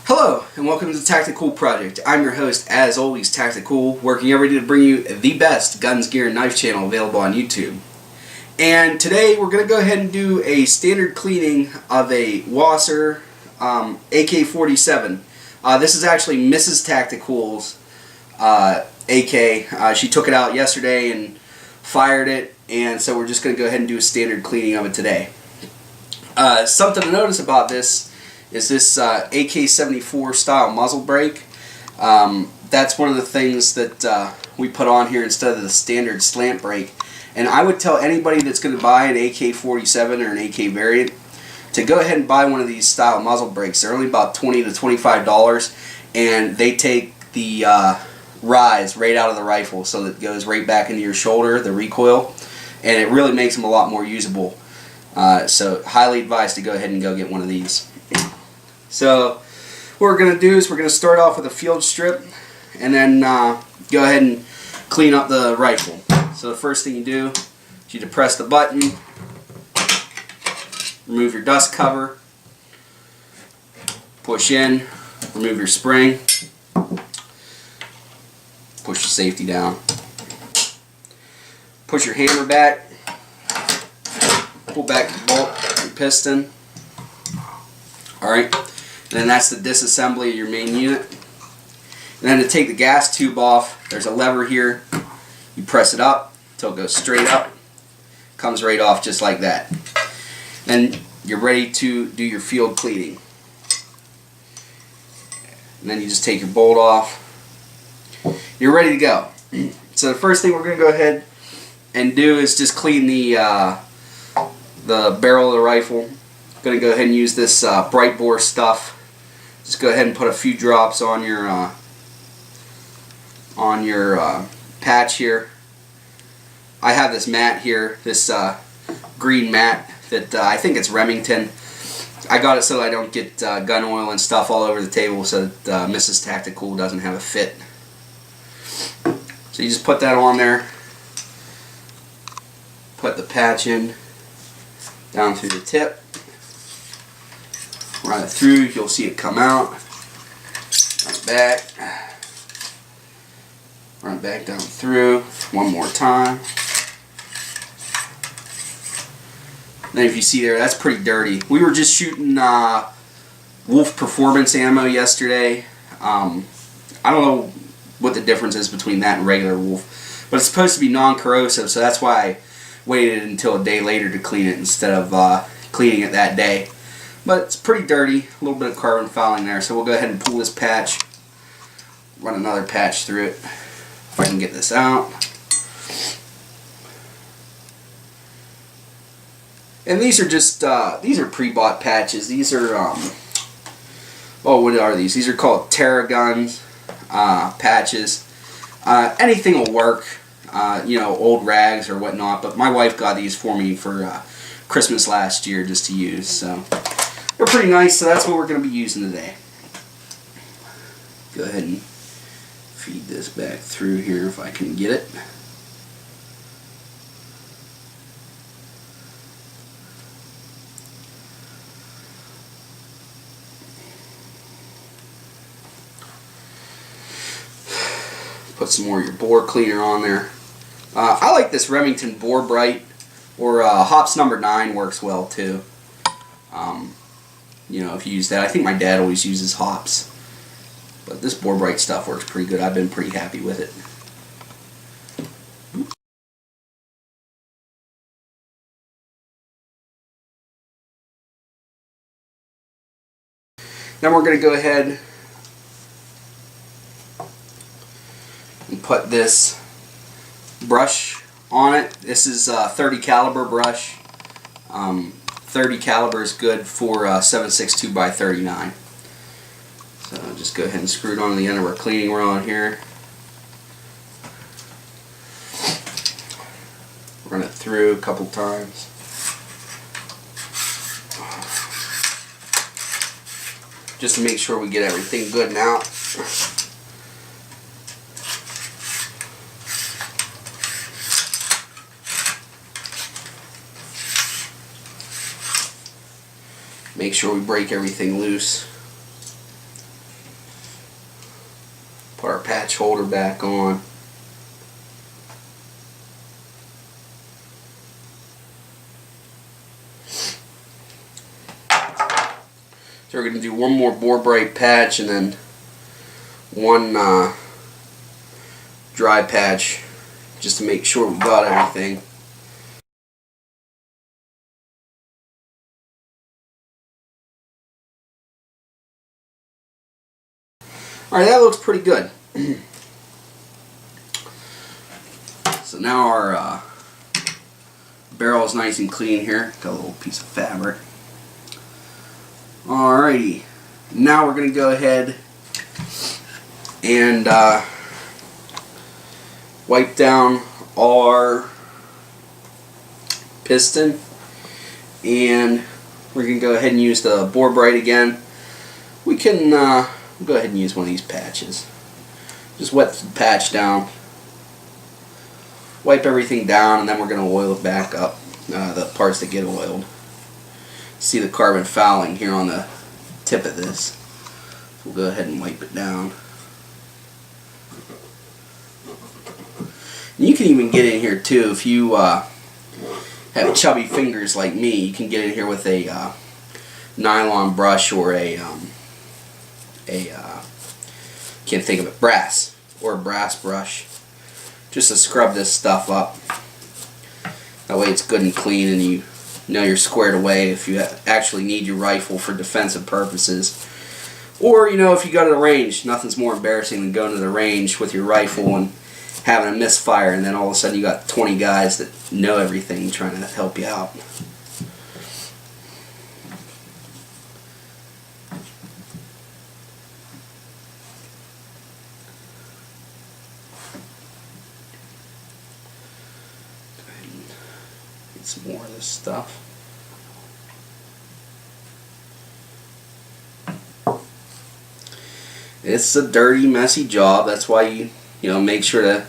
Hello, and welcome to the Tactical Project. I'm your host, as always, Tactical, working every day to bring you the best guns, gear, and knife channel available on YouTube. And today we're going to go ahead and do a standard cleaning of a Wasser AK-47. This is actually Mrs. Tactical's AK. She took it out yesterday and fired it, and so we're just going to go ahead and do a standard cleaning of it today. Something to notice about this is this AK-74 style muzzle brake. That's one of the things that we put on here instead of the standard slant brake. And I would tell anybody that's going to buy an AK-47 or an AK variant to go ahead and buy one of these style muzzle brakes. They're only about $20 to $25, and they take the rise right out of the rifle, so that it goes right back into your shoulder, the recoil, and it really makes them a lot more usable. So highly advised to go ahead and go get one of these. So what we're going to do is we're going to start off with a field strip and then go ahead and clean up the rifle. So the first thing you do is you depress the button, remove your dust cover, push in, remove your spring, push the safety down, push your hammer back, pull back the bolt, your piston. Alright, and then that's the disassembly of your main unit. And then to take the gas tube off, there's a lever here. You press it up until it goes straight up. Comes right off just like that. Then you're ready to do your field cleaning. And then you just take your bolt off. You're ready to go. So the first thing we're going to go ahead and do is just clean the barrel of the rifle. Going to go ahead and use this bright bore stuff. Just go ahead and put a few drops on your patch here. I have this mat here, this green mat that I think it's Remington. I got it so I don't get gun oil and stuff all over the table, so that Mrs. Tactical doesn't have a fit. So you just put that on there. Put the patch in down through the tip. Run it through, you'll see it come out. Run it back. Run it back down through one more time. Then if you see there, that's pretty dirty. We were just shooting Wolf Performance ammo yesterday. I don't know what the difference is between that and regular Wolf, but it's supposed to be non-corrosive, so that's why I waited until a day later to clean it instead of cleaning it that day. But it's pretty dirty, a little bit of carbon fouling there, so we'll go ahead and pull this patch, run another patch through it, if I can get this out. And these are just, these are pre-bought patches. These are, oh, what are these? These are called Terraguns patches. Anything will work, you know, old rags or whatnot, but my wife got these for me for Christmas last year just to use, so they're pretty nice, so that's what we're going to be using today. Go ahead and feed this back through here if I can get it. Put some more of your bore cleaner on there. I like this Remington Bore Bright, or Hops number 9 works well too. You know, if you use that, I think my dad always uses Hops, but this Bore Bright stuff works pretty good. I've been pretty happy with it. Then we're going to go ahead and put this brush on it. This is a 30 caliber brush. 30 caliber is good for 7.62 by 39. So I'll just go ahead and screw it onto the end of our cleaning rod here. Run it through a couple times. Just to make sure we get everything good and out. Make sure we break everything loose. patch holder back on. So we're going to do one more bore bright patch and then one dry patch just to make sure we got everything. Alright, that looks pretty good. So now our barrel is nice and clean here. Got a little piece of fabric. Alrighty, now we're going to go ahead and wipe down our piston, and we're going to go ahead and use the bore bright again. We can go ahead and use one of these patches. Just wet the patch down, wipe everything down, and then we're going to oil it back up, the parts that get oiled. See the carbon fouling here on the tip of this. We'll go ahead and wipe it down. And you can even get in here too if you have chubby fingers like me. You can get in here with a nylon brush or a can't think of it, brass or a brass brush, just to scrub this stuff up. That way it's good and clean, and you know you're squared away if you actually need your rifle for defensive purposes. Or, you know, if you go to the range, nothing's more embarrassing than going to the range with your rifle and having a misfire, and then all of a sudden you got 20 guys that know everything trying to help you out. Go ahead and get some more of this stuff. It's a dirty, messy job. That's why you know, make sure to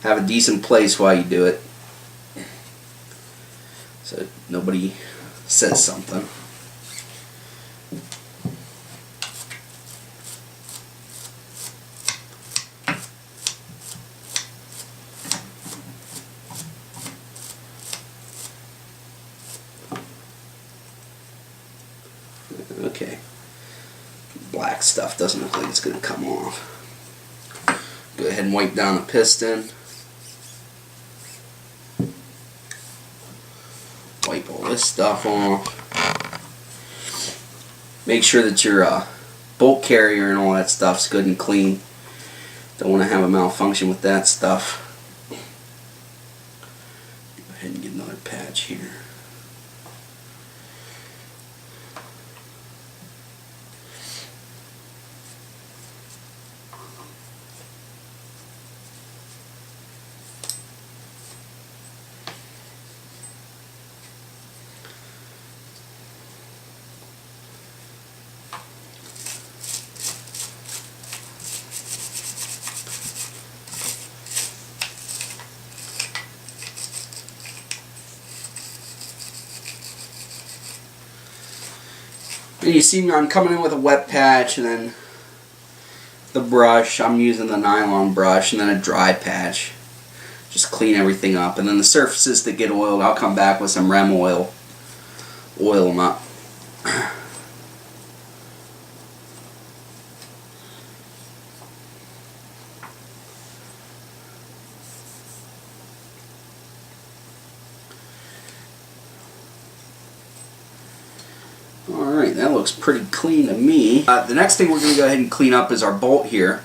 have a decent place while you do it, so nobody says something. Okay. Black stuff doesn't look like it's going to come off. Go ahead and wipe down the piston. Wipe all this stuff off. Make sure that your bolt carrier and all that stuff's good and clean. Don't want to have a malfunction with that stuff. Go ahead and get another patch here. And you see me, I'm coming in with a wet patch, and then the brush, I'm using the nylon brush, and then a dry patch. Just clean everything up. And then the surfaces that get oiled, I'll come back with some Rem oil. Oil them up. Alright, that looks pretty clean to me. The next thing we're going to go ahead and clean up is our bolt here.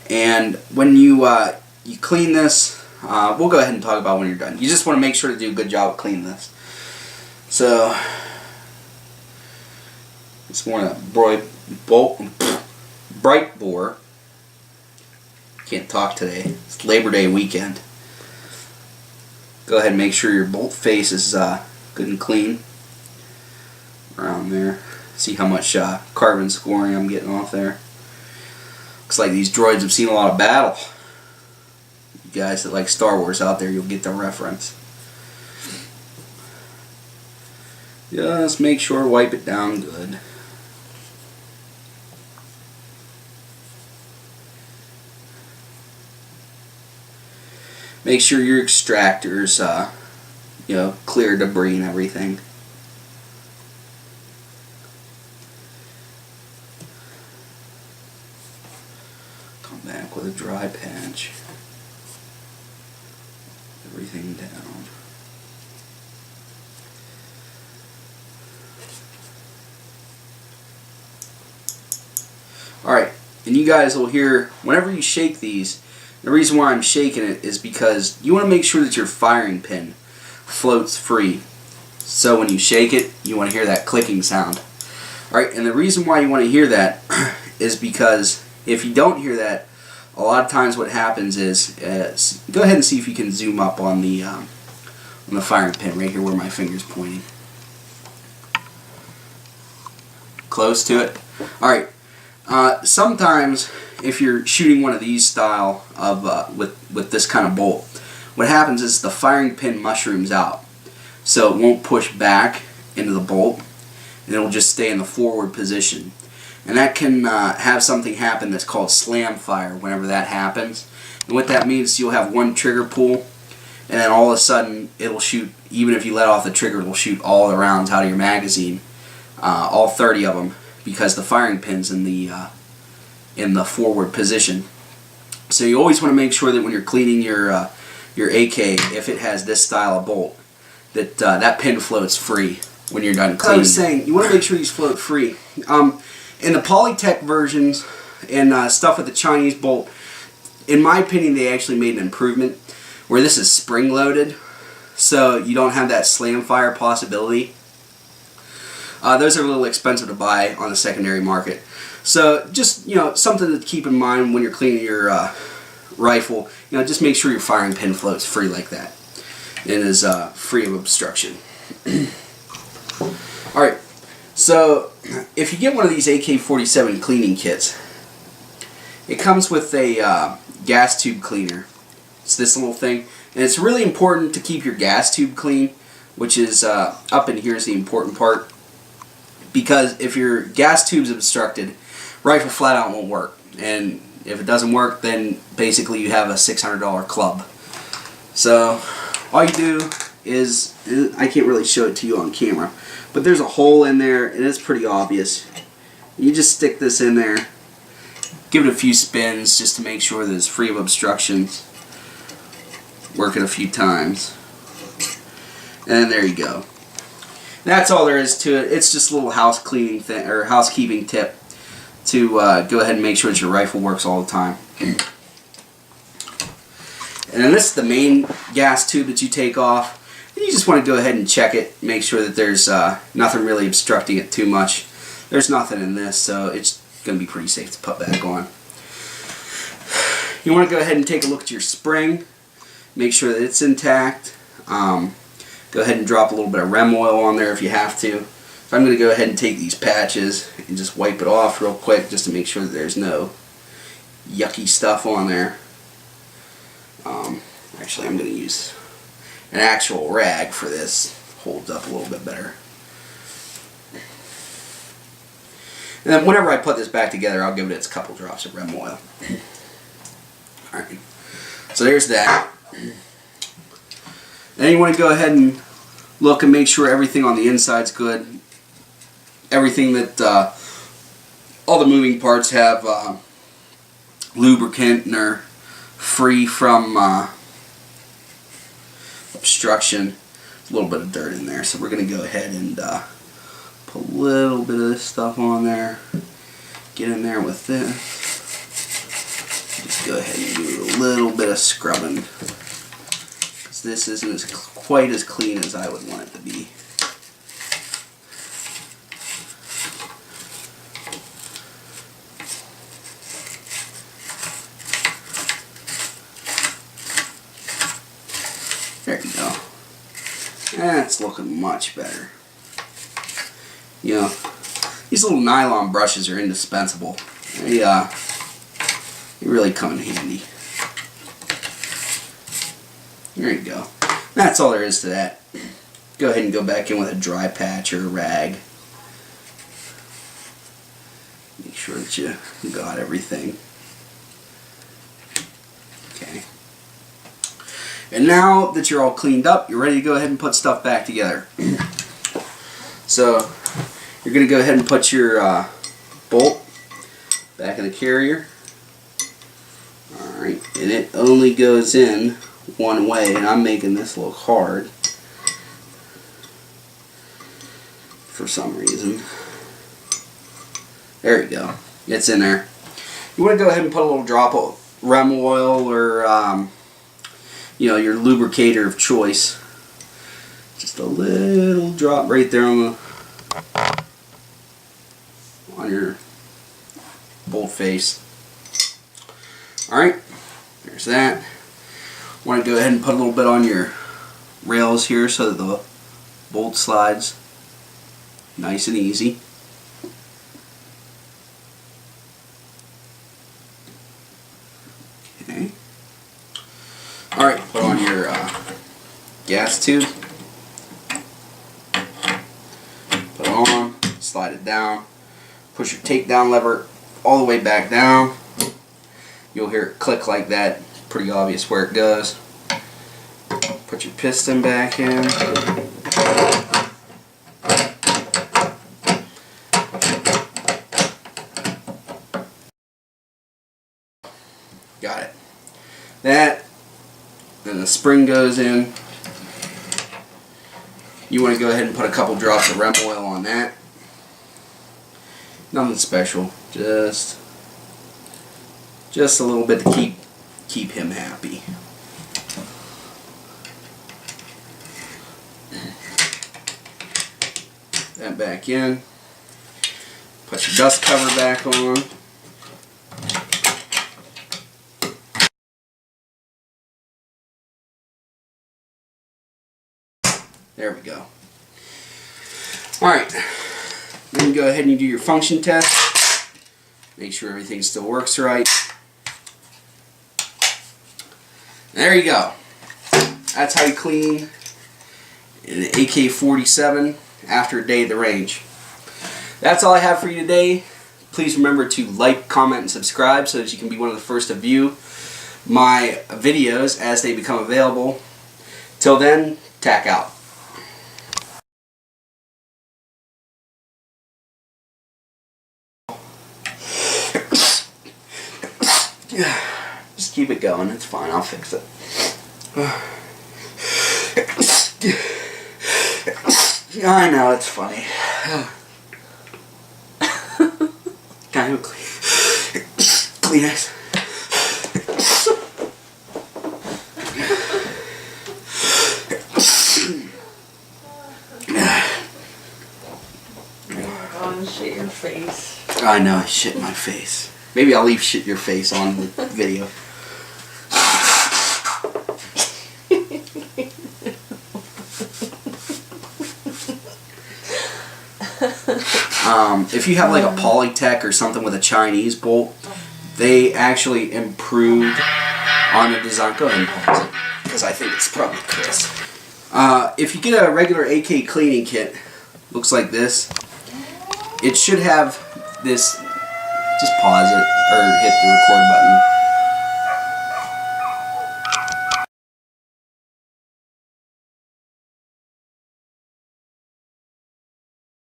And when you clean this, we'll go ahead and talk about when you're done. You just want to make sure to do a good job of cleaning this. So, it's more of a bright bore. Can't talk today. It's Labor Day weekend. Go ahead and make sure your bolt face is good and clean. Around there. See how much carbon scoring I'm getting off there. Looks like these droids have seen a lot of battle. You guys that like Star Wars out there, you'll get the reference. Just make sure to wipe it down good. Make sure your extractor's clear debris and everything. Come back with a dry patch. Everything down. Alright, and you guys will hear whenever you shake these, the reason why I'm shaking it is because you want to make sure that your firing pin floats free. So when you shake it, you want to hear that clicking sound. Alright, and the reason why you want to hear that is because if you don't hear that, a lot of times what happens is, go ahead and see if you can zoom up on the firing pin right here where my finger's pointing. Close to it. Alright, sometimes if you're shooting one of these style of with this kind of bolt, what happens is the firing pin mushrooms out, so it won't push back into the bolt, and it will just stay in the forward position. And that can have something happen that's called slam fire whenever that happens. And what that means is you'll have one trigger pull, and then all of a sudden it'll shoot, even if you let off the trigger, it'll shoot all the rounds out of your magazine, all 30 of them, because the firing pin's in the forward position. So you always want to make sure that when you're cleaning your AK, if it has this style of bolt, that that pin floats free when you're done cleaning. I was saying, you want to make sure these float free. In the Polytech versions and stuff with the Chinese bolt, in my opinion, they actually made an improvement where this is spring loaded, so you don't have that slam fire possibility. Those are a little expensive to buy on the secondary market. So just something to keep in mind when you're cleaning your rifle. Just make sure your firing pin floats free like that and is free of obstruction. All right. So if you get one of these AK-47 cleaning kits, it comes with a gas tube cleaner. It's this little thing, and it's really important to keep your gas tube clean, which is up in here is the important part, because if your gas tube's obstructed, rifle flat out won't work, and if it doesn't work, then basically you have a $600 club. So all you do is, I can't really show it to you on camera, but there's a hole in there and it's pretty obvious. You just stick this in there, give it a few spins just to make sure that it's free of obstructions, work it a few times, and there you go. That's all there is to it. It's just a little house cleaning thing, or housekeeping tip, to go ahead and make sure that your rifle works all the time. And then this is the main gas tube that you take off. And you just want to go ahead and check it, make sure that there's nothing really obstructing it too much. There's nothing in this, so it's going to be pretty safe to put back on. You want to go ahead and take a look at your spring, make sure that it's intact. Go ahead and drop a little bit of rem oil on there if you have to. So I'm going to go ahead and take these patches and just wipe it off real quick just to make sure that there's no yucky stuff on there. Actually, I'm going to use an actual rag for this. Holds up a little bit better. And then whenever I put this back together, I'll give it its couple drops of rem oil. Alright, so there's that. Then you want to go ahead and look and make sure everything on the inside's good. Everything that, all the moving parts have lubricant and are free from obstruction. There's a little bit of dirt in there, so we're going to go ahead and put a little bit of this stuff on there. Get in there with this. Just go ahead and do a little bit of scrubbing, because this isn't quite as clean as I would want it to be. There you go. That's looking much better. These little nylon brushes are indispensable. They really come in handy. There you go. That's all there is to that. Go ahead and go back in with a dry patch or a rag. Make sure that you got everything. Okay. And now that you're all cleaned up, you're ready to go ahead and put stuff back together. So you're going to go ahead and put your bolt back in the carrier. Alright, and it only goes in one way, and I'm making this look hard for some reason. There you go. It's in there. You want to go ahead and put a little drop of rem oil or you know, your lubricator of choice. Just a little drop right there on your bolt face. Alright, there's that. Want to go ahead and put a little bit on your rails here so that the bolt slides nice and easy. Okay. Alright, put on your gas tube. Put it on, slide it down. Push your takedown lever all the way back down. You'll hear it click like that. Pretty obvious where it goes. Put your piston back in. Got it. That, then the spring goes in. You want to go ahead and put a couple drops of rem oil on that. Nothing special, just a little bit to keep him happy. That back in. Put your dust cover back on. There we go. Alright, then go ahead and do your function test. Make sure everything still works right. There you go. That's how you clean an AK-47 after a day at the range. That's all I have for you today. Please remember to like, comment, and subscribe so that you can be one of the first to view my videos as they become available. Till then, tack out. Just keep it going, it's fine, I'll fix it. I know, it's funny. Can I have a Kleenex? Oh, shit your face. I know, I shit my face. Maybe I'll leave shit your face on the video. If you have like a Polytech or something with a Chinese bolt, they actually improved on the design. Go ahead and pause it, because I think it's probably Chris. If you get a regular AK cleaning kit, looks like this. It should have this. Just pause it or hit the record button.